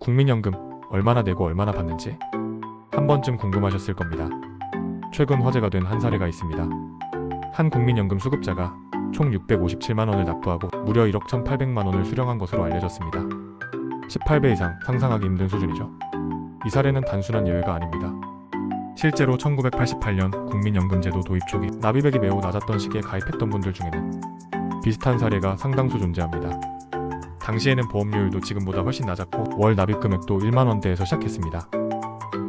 국민연금 얼마나 내고 얼마나 받는지 한 번쯤 궁금하셨을 겁니다. 최근 화제가 된 한 사례가 있습니다. 한 국민연금 수급자가 총 657만 원을 납부하고 무려 1억 1,800만 원을 수령한 것으로 알려졌습니다. 18배 이상 상상하기 힘든 수준이죠. 이 사례는 단순한 예외가 아닙니다. 실제로 1988년 국민연금제도 도입 초기 납입액이 매우 낮았던 시기에 가입했던 분들 중에는 비슷한 사례가 상당수 존재합니다. 당시에는 보험료율도 지금보다 훨씬 낮았고 월 납입 금액도 1만 원대에서 시작했습니다.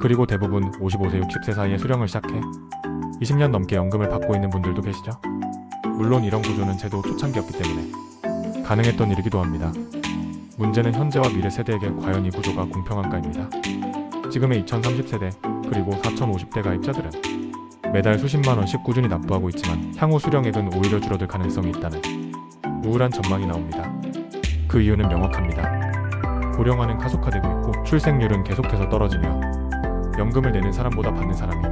그리고 대부분 55세, 60세 사이에 수령을 시작해 20년 넘게 연금을 받고 있는 분들도 계시죠. 물론 이런 구조는 제도 초창기였기 때문에 가능했던 일이기도 합니다. 문제는 현재와 미래 세대에게 과연 이 구조가 공평한가입니다. 지금의 2030세대 그리고 4050대 가입자들은 매달 수십만 원씩 꾸준히 납부하고 있지만 향후 수령액은 오히려 줄어들 가능성이 있다는 우울한 전망이 나옵니다. 그 이유는 명확합니다. 고령화는 가속화되고 있고 출생률은 계속해서 떨어지며 연금을 내는 사람보다 받는 사람이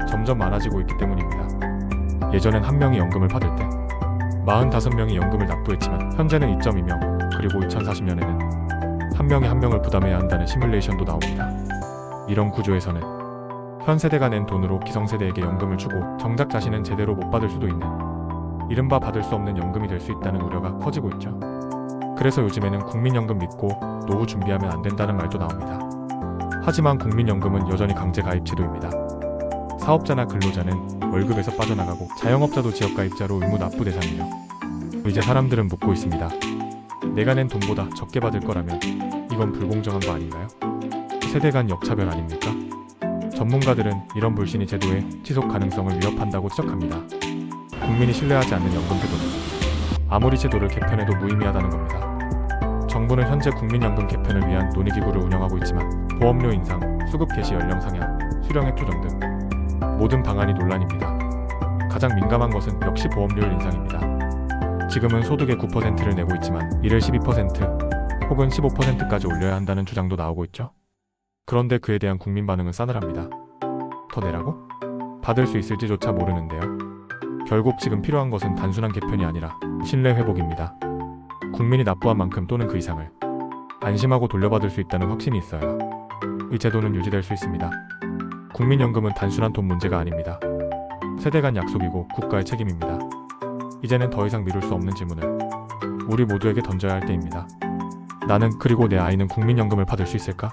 점점 많아지고 있기 때문입니다. 예전엔 한 명이 연금을 받을 때 45명이 연금을 납부했지만 현재는 2.2명, 그리고 2040년에는 한 명이 한 명을 부담해야 한다는 시뮬레이션도 나옵니다. 이런 구조에서는 현 세대가 낸 돈으로 기성세대에게 연금을 주고 정작 자신은 제대로 못 받을 수도 있는 이른바 받을 수 없는 연금이 될 수 있다는 우려가 커지고 있죠. 그래서 요즘에는 국민연금 믿고 노후 준비하면 안 된다는 말도 나옵니다. 하지만 국민연금은 여전히 강제 가입 제도입니다. 사업자나 근로자는 월급에서 빠져나가고 자영업자도 지역가입자로 의무 납부 대상이죠. 이제 사람들은 묻고 있습니다. 내가 낸 돈보다 적게 받을 거라면 이건 불공정한 거 아닌가요? 세대 간 역차별 아닙니까? 전문가들은 이런 불신이 제도의 지속 가능성을 위협한다고 지적합니다. 국민이 신뢰하지 않는 연금 제도는 아무리 제도를 개편해도 무의미하다는 겁니다. 정부는 현재 국민연금 개편을 위한 논의기구를 운영하고 있지만 보험료 인상, 수급 개시 연령 상향, 수령액 조정 등 모든 방안이 논란입니다. 가장 민감한 것은 역시 보험료율 인상입니다. 지금은 소득의 9%를 내고 있지만 이를 12% 혹은 15%까지 올려야 한다는 주장도 나오고 있죠. 그런데 그에 대한 국민 반응은 싸늘합니다. 더 내라고? 받을 수 있을지조차 모르는데요. 결국 지금 필요한 것은 단순한 개편이 아니라 신뢰 회복입니다. 국민이 납부한 만큼 또는 그 이상을 안심하고 돌려받을 수 있다는 확신이 있어야 이 제도는 유지될 수 있습니다. 국민연금은 단순한 돈 문제가 아닙니다. 세대 간 약속이고 국가의 책임입니다. 이제는 더 이상 미룰 수 없는 질문을 우리 모두에게 던져야 할 때입니다. 나는 그리고 내 아이는 국민연금을 받을 수 있을까?